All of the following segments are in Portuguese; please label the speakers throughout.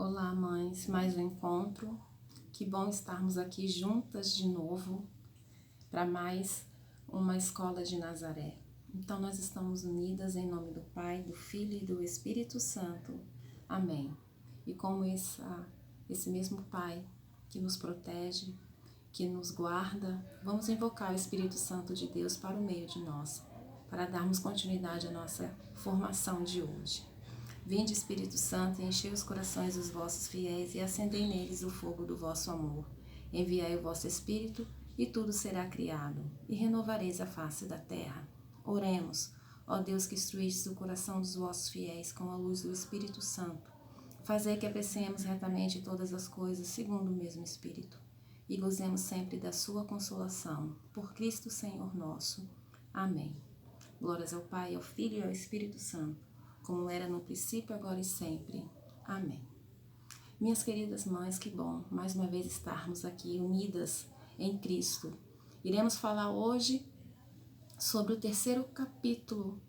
Speaker 1: Olá, mães, mais um encontro. Que bom estarmos aqui juntas de novo para mais uma escola de Nazaré. Então, nós estamos unidas em nome do Pai, do Filho e do Espírito Santo. Amém. E como esse mesmo Pai que nos protege, que nos guarda, vamos invocar o Espírito Santo de Deus para o meio de nós, para darmos continuidade à nossa formação de hoje. Vinde, Espírito Santo, e enchei os corações dos vossos fiéis e acendei neles o fogo do vosso amor. Enviai o vosso Espírito e tudo será criado, e renovareis a face da terra. Oremos, ó Deus que instruístes o coração dos vossos fiéis com a luz do Espírito Santo. Fazei que apreciemos retamente todas as coisas segundo o mesmo Espírito, e gozemos sempre da sua consolação. Por Cristo Senhor nosso. Amém. Glórias ao Pai, ao Filho e ao Espírito Santo, como era no princípio, agora e sempre. Amém. Minhas queridas mães, que bom mais uma vez estarmos aqui unidas em Cristo. Iremos falar hoje sobre o terceiro capítulo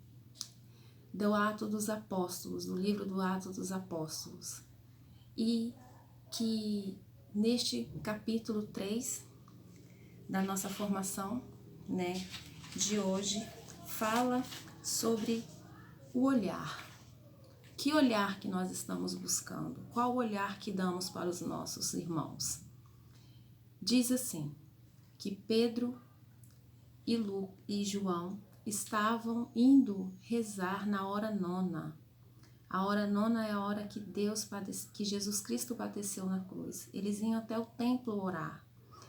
Speaker 1: do Ato dos Apóstolos, do livro do Ato dos Apóstolos. E que neste capítulo 3 da nossa formação, de hoje, fala sobre o olhar. Que olhar que nós estamos buscando? Qual olhar que damos para os nossos irmãos? Diz assim, que Pedro e João estavam indo rezar na hora nona. A hora nona é a hora que Jesus Cristo padeceu na cruz. Eles iam até o templo orar.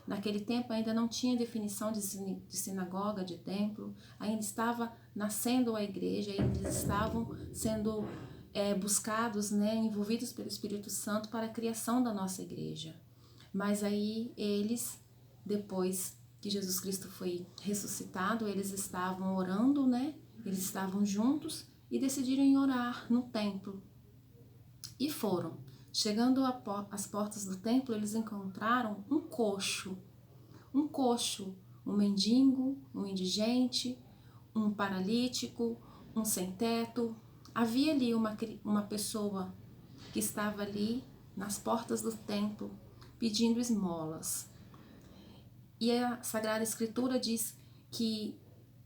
Speaker 1: Naquele tempo ainda não tinha definição de sinagoga, de templo, ainda estava nascendo a igreja, ainda estavam sendo buscados, envolvidos pelo Espírito Santo para a criação da nossa igreja. Mas aí eles, depois que Jesus Cristo foi ressuscitado, eles estavam orando, Eles estavam juntos e decidiram orar no templo. E foram. Chegando às portas do templo, eles encontraram um coxo, um mendigo, um indigente, um paralítico, um sem-teto. Havia ali uma pessoa que estava ali nas portas do templo pedindo esmolas. E a Sagrada Escritura diz que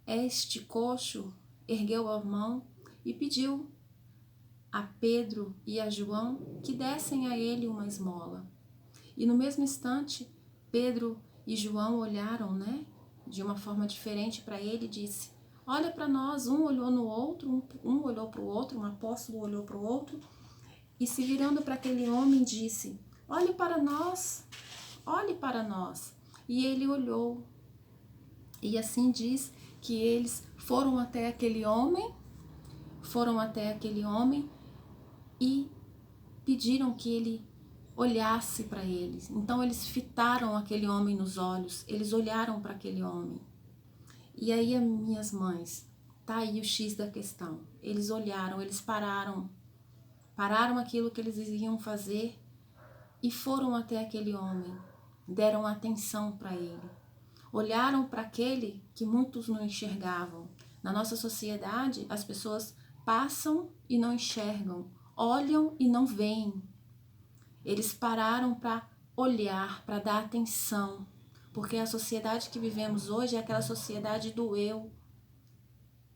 Speaker 1: este coxo ergueu a mão e pediu a Pedro e a João que dessem a ele uma esmola. E no mesmo instante, Pedro e João olharam, de uma forma diferente para ele e disse: olha para nós. Um olhou no outro, um olhou para o outro, um apóstolo olhou para o outro, e se virando para aquele homem disse: olhe para nós, olhe para nós. E ele olhou. E assim diz que eles foram até aquele homem e pediram que ele olhasse para eles. Então eles fitaram aquele homem nos olhos, eles olharam para aquele homem. E aí, minhas mães, tá aí o X da questão. Eles olharam, eles pararam aquilo que eles iam fazer e foram até aquele homem, deram atenção para ele. Olharam para aquele que muitos não enxergavam. Na nossa sociedade, as pessoas passam e não enxergam, olham e não veem. Eles pararam para olhar, para dar atenção, porque a sociedade que vivemos hoje é aquela sociedade do eu,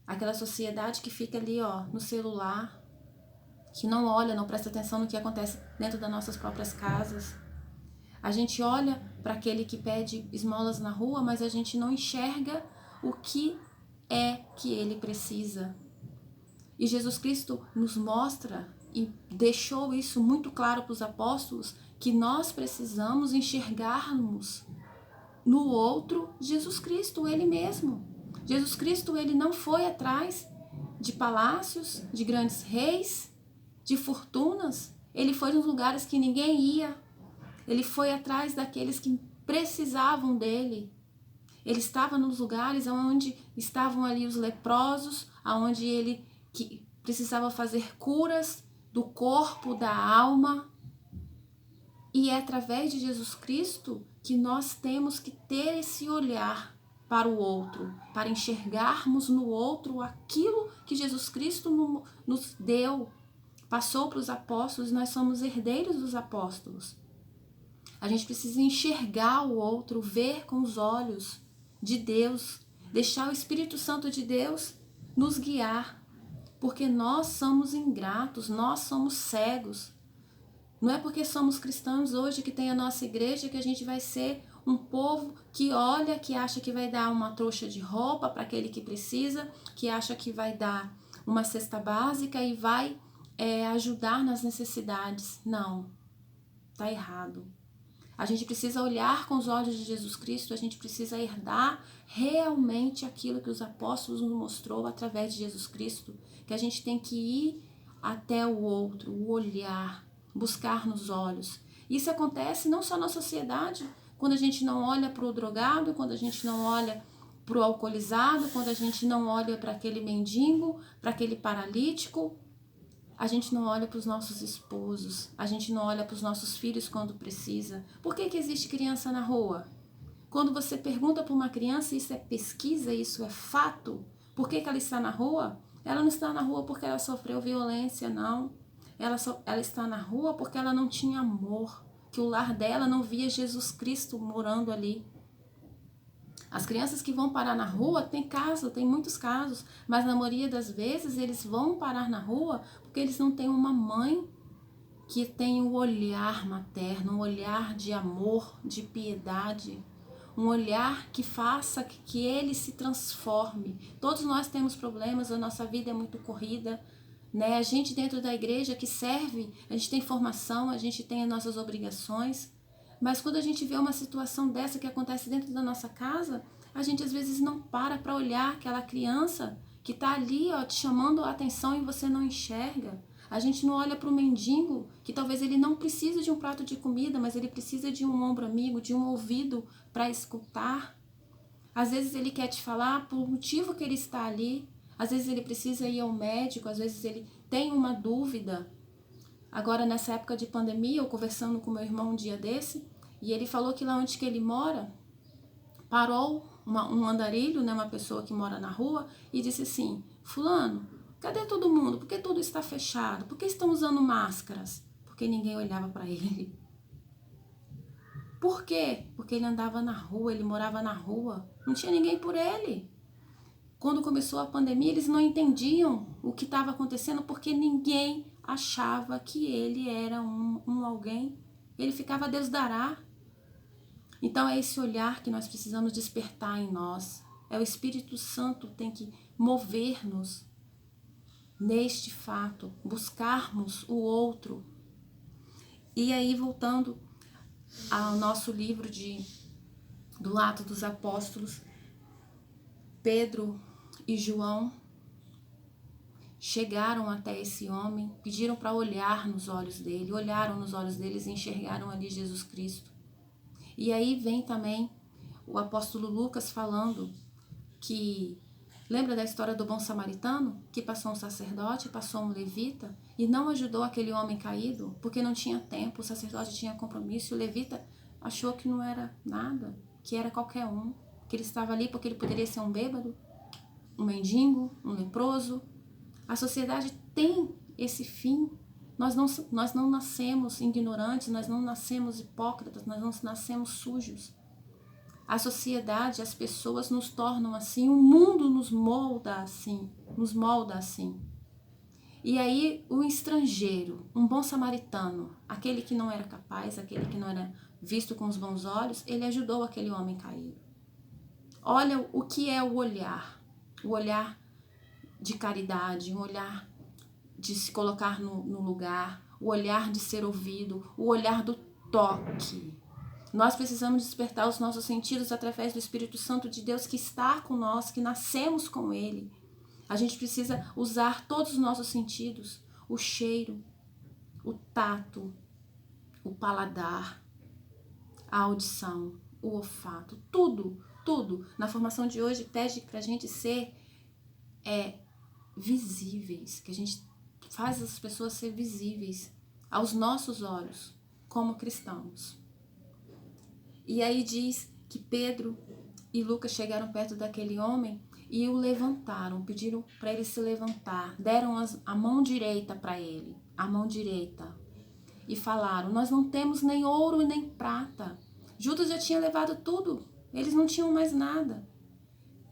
Speaker 1: aquela sociedade que fica ali, no celular, que não olha, não presta atenção no que acontece dentro das nossas próprias casas. A gente olha para aquele que pede esmolas na rua, mas a gente não enxerga o que é que ele precisa. E Jesus Cristo nos mostra e deixou isso muito claro para os apóstolos, que nós precisamos enxergarmos no outro Jesus Cristo, ele mesmo. Jesus Cristo, ele não foi atrás de palácios, de grandes reis, de fortunas. Ele foi nos lugares que ninguém ia. Ele foi atrás daqueles que precisavam dele. Ele estava nos lugares onde estavam ali os leprosos, onde ele que precisava fazer curas do corpo, da alma. E é através de Jesus Cristo que nós temos que ter esse olhar para o outro, para enxergarmos no outro aquilo que Jesus Cristo nos deu, passou para os apóstolos, nós somos herdeiros dos apóstolos. A gente precisa enxergar o outro, ver com os olhos de Deus, deixar o Espírito Santo de Deus nos guiar, porque nós somos ingratos, nós somos cegos. Não é porque somos cristãos hoje que tem a nossa igreja que a gente vai ser um povo que olha, que acha que vai dar uma trouxa de roupa para aquele que precisa, que acha que vai dar uma cesta básica e vai ajudar nas necessidades. Não, tá errado. A gente precisa olhar com os olhos de Jesus Cristo, a gente precisa herdar realmente aquilo que os apóstolos nos mostrou através de Jesus Cristo, que a gente tem que ir até o outro, o olhar, buscar nos olhos. Isso acontece não só na sociedade, quando a gente não olha para o drogado, quando a gente não olha para o alcoolizado, quando a gente não olha para aquele mendigo, para aquele paralítico. A gente não olha para os nossos esposos, a gente não olha para os nossos filhos quando precisa. Por que existe criança na rua? Quando você pergunta para uma criança, isso é pesquisa, isso é fato, por que ela está na rua? Ela não está na rua porque ela sofreu violência, não. Ela está na rua porque ela não tinha amor, que o lar dela não via Jesus Cristo morando ali. As crianças que vão parar na rua, tem muitos casos, mas na maioria das vezes eles vão parar na rua porque eles não têm uma mãe que tem um olhar materno, um olhar de amor, de piedade, um olhar que faça que ele se transforme. Todos nós temos problemas, a nossa vida é muito corrida, né? A gente dentro da igreja que serve, a gente tem formação, a gente tem as nossas obrigações, mas quando a gente vê uma situação dessa que acontece dentro da nossa casa, a gente às vezes não para olhar aquela criança que está ali, ó, te chamando a atenção e você não enxerga. A gente não olha para o mendigo, que talvez ele não precise de um prato de comida, mas ele precisa de um ombro amigo, de um ouvido para escutar. Às vezes ele quer te falar por motivo que ele está ali. Às vezes ele precisa ir ao médico, às vezes ele tem uma dúvida. Agora, nessa época de pandemia, eu conversando com meu irmão um dia desse, e ele falou que lá onde que ele mora, parou um andarilho, né, uma pessoa que mora na rua, e disse assim: fulano, cadê todo mundo? Por que tudo está fechado? Por que estão usando máscaras? Porque ninguém olhava para ele. Por quê? Porque ele andava na rua, ele morava na rua, não tinha ninguém por ele. Quando começou a pandemia, eles não entendiam o que estava acontecendo porque ninguém achava que ele era um alguém. Ele ficava, Deus dará. Então é esse olhar que nós precisamos despertar em nós. É o Espírito Santo que tem que mover-nos neste fato, buscarmos o outro. E aí, voltando ao nosso livro do Atos dos Apóstolos, Pedro e João chegaram até esse homem, pediram para olhar nos olhos dele, olharam nos olhos deles e enxergaram ali Jesus Cristo. E aí vem também o apóstolo Lucas falando que, lembra da história do bom samaritano? Que passou um sacerdote, passou um levita e não ajudou aquele homem caído porque não tinha tempo, o sacerdote tinha compromisso e o levita achou que não era nada, que era qualquer um, que ele estava ali porque ele poderia ser um bêbado, um mendigo, um leproso. A sociedade tem esse fim. Nós não nascemos ignorantes, nós não nascemos hipócritas, nós não nascemos sujos. A sociedade, as pessoas nos tornam assim, o mundo nos molda assim, E aí o estrangeiro, um bom samaritano, aquele que não era capaz, aquele que não era visto com os bons olhos, ele ajudou aquele homem caído. Olha o que é o olhar de caridade, um olhar de se colocar no lugar, o olhar de ser ouvido, o olhar do toque. Nós precisamos despertar os nossos sentidos através do Espírito Santo de Deus que está com nós, que nascemos com Ele. A gente precisa usar todos os nossos sentidos, o cheiro, o tato, o paladar, a audição, o olfato, tudo. Na formação de hoje pede para a gente ser visíveis, que a gente faz as pessoas ser visíveis aos nossos olhos como cristãos. E aí diz que Pedro e Lucas chegaram perto daquele homem e o levantaram, pediram para ele se levantar, deram a mão direita para ele, a mão direita, e falaram: nós não temos nem ouro e nem prata. Judas já tinha levado tudo, eles não tinham mais nada.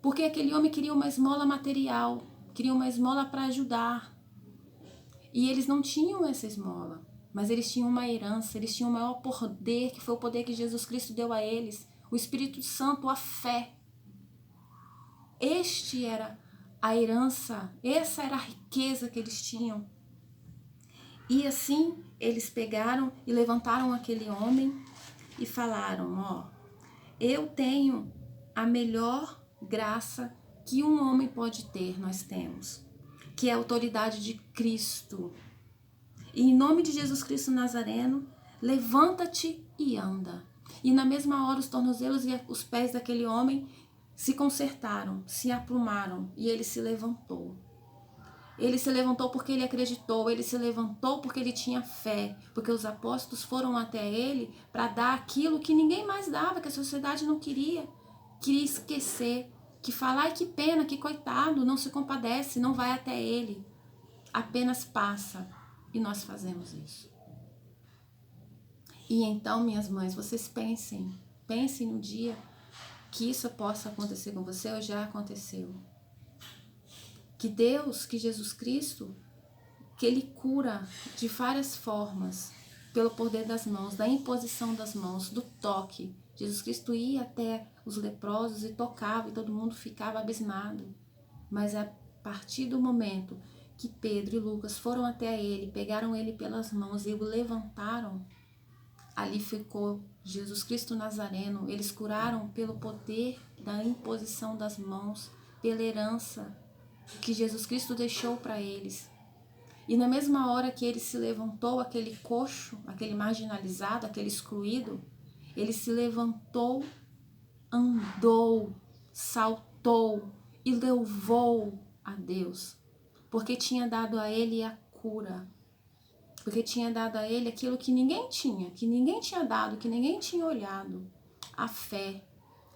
Speaker 1: Porque aquele homem queria uma esmola material, queria uma esmola para ajudar. E eles não tinham essa esmola, mas eles tinham uma herança, eles tinham o maior poder, que foi o poder que Jesus Cristo deu a eles, o Espírito Santo, a fé. Este era a herança, essa era a riqueza que eles tinham. E assim eles pegaram e levantaram aquele homem e falaram: ó, eu tenho a melhor graça que um homem pode ter, nós temos, que é a autoridade de Cristo. E em nome de Jesus Cristo Nazareno, levanta-te e anda. E na mesma hora os tornozelos e os pés daquele homem se consertaram, se aprumaram, e ele se levantou. Ele se levantou porque ele acreditou, ele se levantou porque ele tinha fé, porque os apóstolos foram até ele para dar aquilo que ninguém mais dava, que a sociedade não queria esquecer, que falar, que pena, que coitado, não se compadece, não vai até ele, apenas passa. E nós fazemos isso. E então, minhas mães, vocês pensem no dia que isso possa acontecer com você, ou já aconteceu. Que Deus, que Jesus Cristo, que Ele cura de várias formas, pelo poder das mãos, da imposição das mãos, do toque. Jesus Cristo ia até os leprosos e tocava, e todo mundo ficava abismado. Mas a partir do momento que Pedro e Lucas foram até ele, pegaram ele pelas mãos e o levantaram, ali ficou Jesus Cristo Nazareno. Eles curaram pelo poder da imposição das mãos, pela herança que Jesus Cristo deixou para eles. E na mesma hora que ele se levantou, aquele coxo, aquele marginalizado, aquele excluído, ele se levantou, andou, saltou e louvou a Deus, porque tinha dado a ele a cura, porque tinha dado a ele aquilo que ninguém tinha dado, que ninguém tinha olhado, a fé.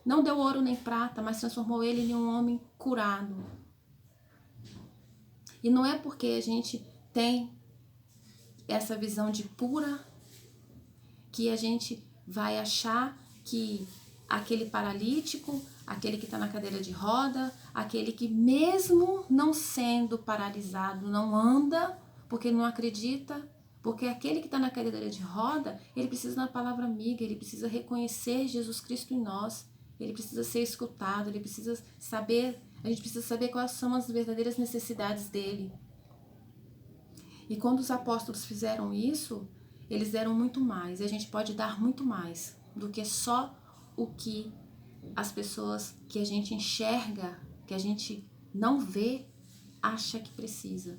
Speaker 1: Não deu ouro nem prata, mas transformou ele em um homem curado. E não é porque a gente tem essa visão de cura que a gente vai achar que aquele paralítico, aquele que está na cadeira de roda, aquele que mesmo não sendo paralisado não anda porque não acredita, porque aquele que está na cadeira de roda, ele precisa da palavra amiga, ele precisa reconhecer Jesus Cristo em nós, ele precisa ser escutado, ele precisa saber, a gente precisa saber quais são as verdadeiras necessidades dele. E quando os apóstolos fizeram isso, eles deram muito mais, e a gente pode dar muito mais do que só o que as pessoas que a gente enxerga, que a gente não vê, acha que precisa.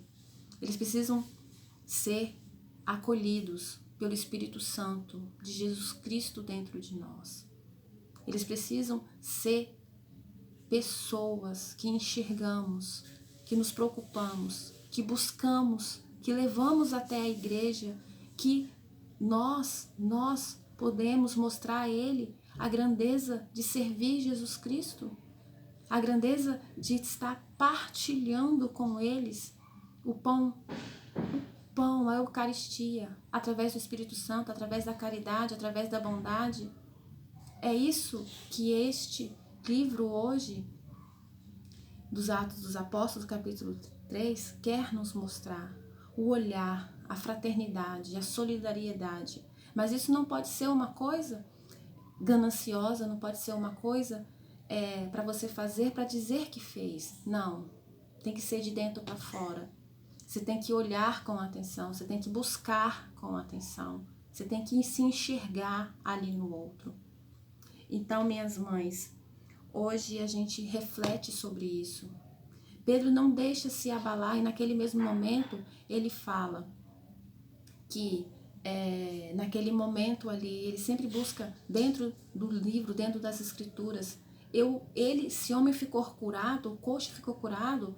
Speaker 1: Eles precisam ser acolhidos pelo Espírito Santo de Jesus Cristo dentro de nós. Eles precisam ser pessoas que enxergamos, que nos preocupamos, que buscamos, que levamos até a igreja, que nós podemos mostrar a ele a grandeza de servir Jesus Cristo, a grandeza de estar partilhando com eles o pão, a Eucaristia, através do Espírito Santo, através da caridade, através da bondade. É isso que este livro hoje, dos Atos dos Apóstolos, capítulo 3, quer nos mostrar. O olhar, a fraternidade, a solidariedade. Mas isso não pode ser uma coisa gananciosa, não pode ser uma coisa para você fazer, para dizer que fez. Não, tem que ser de dentro para fora. Você tem que olhar com atenção, você tem que buscar com atenção, você tem que se enxergar ali no outro. Então, minhas mães, hoje a gente reflete sobre isso. Pedro não deixa se abalar, e naquele mesmo momento ele fala que naquele momento ali, ele sempre busca dentro do livro, dentro das escrituras, esse homem ficou curado, o coxo ficou curado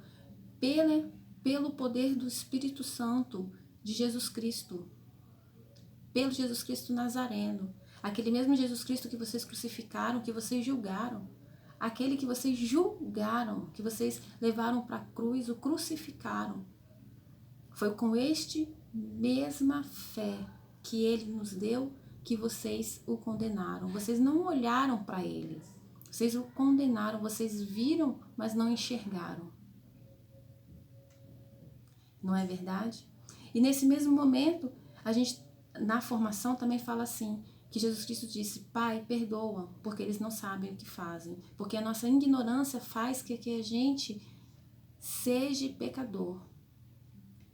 Speaker 1: pelo poder do Espírito Santo de Jesus Cristo, pelo Jesus Cristo Nazareno, aquele mesmo Jesus Cristo que vocês crucificaram, que vocês julgaram, aquele que vocês julgaram, que vocês levaram para a cruz, o crucificaram. Foi com este mesma fé que ele nos deu, que vocês o condenaram. Vocês não olharam para ele. Vocês o condenaram, vocês viram, mas não enxergaram. Não é verdade? E nesse mesmo momento, a gente, na formação, também fala assim, que Jesus Cristo disse, Pai, perdoa, porque eles não sabem o que fazem. Porque a nossa ignorância faz que a gente seja pecador.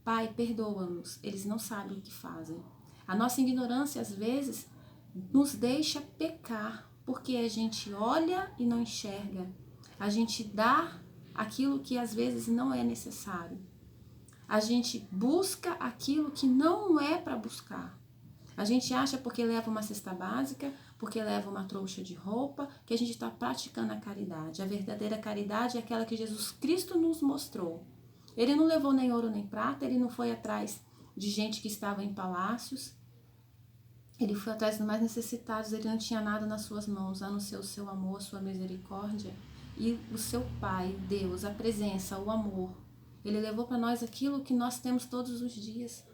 Speaker 1: Pai, perdoa-nos, eles não sabem o que fazem. A nossa ignorância, às vezes, nos deixa pecar, porque a gente olha e não enxerga. A gente dá aquilo que às vezes não é necessário. A gente busca aquilo que não é para buscar. A gente acha porque leva uma cesta básica, porque leva uma trouxa de roupa, que a gente está praticando a caridade. A verdadeira caridade é aquela que Jesus Cristo nos mostrou. Ele não levou nem ouro nem prata, ele não foi atrás de gente que estava em palácios. Ele foi atrás dos mais necessitados, ele não tinha nada nas suas mãos, a não ser o seu amor, a sua misericórdia e o seu Pai, Deus, a presença, o amor. Ele levou para nós aquilo que nós temos todos os dias.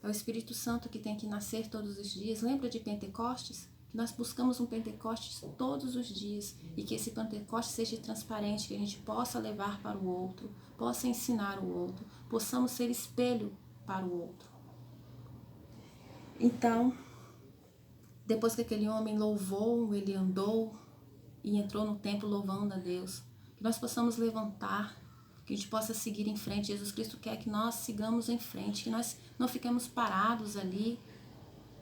Speaker 1: É o Espírito Santo que tem que nascer todos os dias. Lembra de Pentecostes? Que nós buscamos um Pentecostes todos os dias e que esse Pentecostes seja transparente, que a gente possa levar para o outro, possa ensinar o outro, possamos ser espelho para o outro. Então, depois que aquele homem louvou, ele andou e entrou no templo louvando a Deus. Que nós possamos levantar, que a gente possa seguir em frente. Jesus Cristo quer que nós sigamos em frente, que nós não fiquemos parados ali,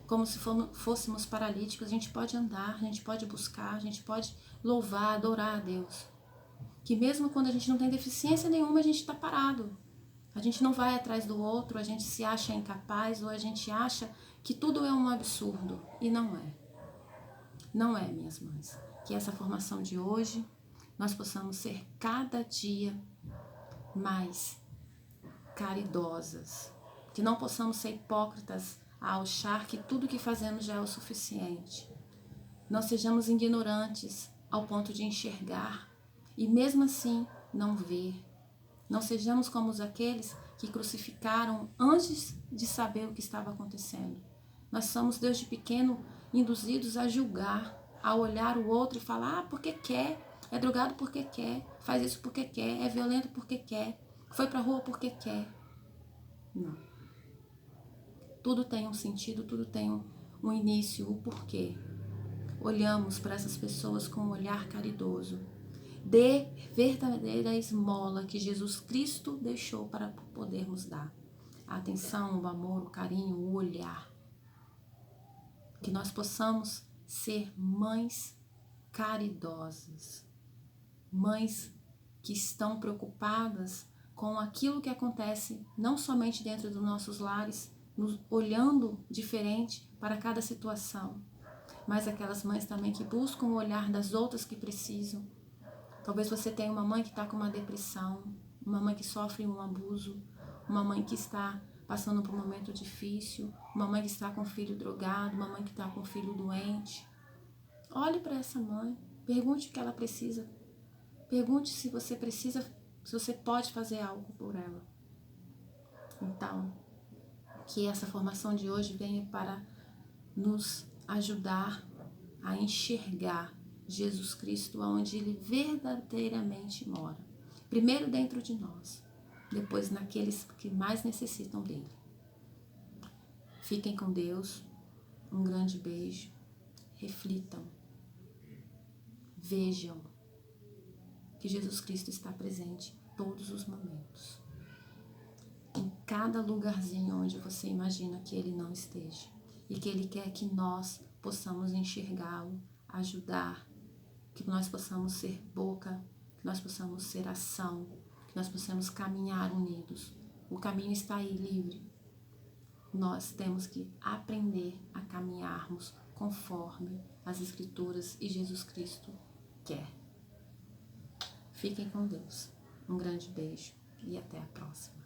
Speaker 1: como se fôssemos paralíticos. A gente pode andar, a gente pode buscar, a gente pode louvar, adorar a Deus. Que mesmo quando a gente não tem deficiência nenhuma, a gente está parado. A gente não vai atrás do outro, a gente se acha incapaz ou a gente acha que tudo é um absurdo. E não é. Não é, minhas mães. Que essa formação de hoje, nós possamos ser cada dia mais caridosas. Que não possamos ser hipócritas a achar que tudo que fazemos já é o suficiente. Não sejamos ignorantes ao ponto de enxergar e mesmo assim não ver. Não sejamos como aqueles que crucificaram antes de saber o que estava acontecendo. Nós somos desde pequeno induzidos a julgar, a olhar o outro e falar, porque quer, é drogado porque quer, faz isso porque quer, é violento porque quer, foi pra rua porque quer. Não. Tudo tem um sentido, tudo tem um início, o porquê. Olhamos para essas pessoas com um olhar caridoso. Dê verdadeira esmola que Jesus Cristo deixou para podermos dar. A atenção, o amor, o carinho, o olhar. Que nós possamos ser mães caridosas. Mães que estão preocupadas com aquilo que acontece não somente dentro dos nossos lares, nos olhando diferente para cada situação, mas aquelas mães também que buscam o olhar das outras que precisam. Talvez você tenha uma mãe que está com uma depressão, uma mãe que sofre um abuso, uma mãe que está passando por um momento difícil, uma mãe que está com um filho drogado, uma mãe que está com um filho doente. Olhe para essa mãe, pergunte o que ela precisa. Pergunte se você precisa, se você pode fazer algo por ela. Então, que essa formação de hoje venha para nos ajudar a enxergar Jesus Cristo onde Ele verdadeiramente mora. Primeiro dentro de nós, depois naqueles que mais necessitam dEle. Fiquem com Deus, um grande beijo, reflitam, vejam que Jesus Cristo está presente em todos os momentos. Em cada lugarzinho onde você imagina que Ele não esteja. E que Ele quer que nós possamos enxergá-lo, ajudar, que nós possamos ser boca, que nós possamos ser ação, que nós possamos caminhar unidos. O caminho está aí livre. Nós temos que aprender a caminharmos conforme as Escrituras e Jesus Cristo quer. Fiquem com Deus. Um grande beijo e até a próxima.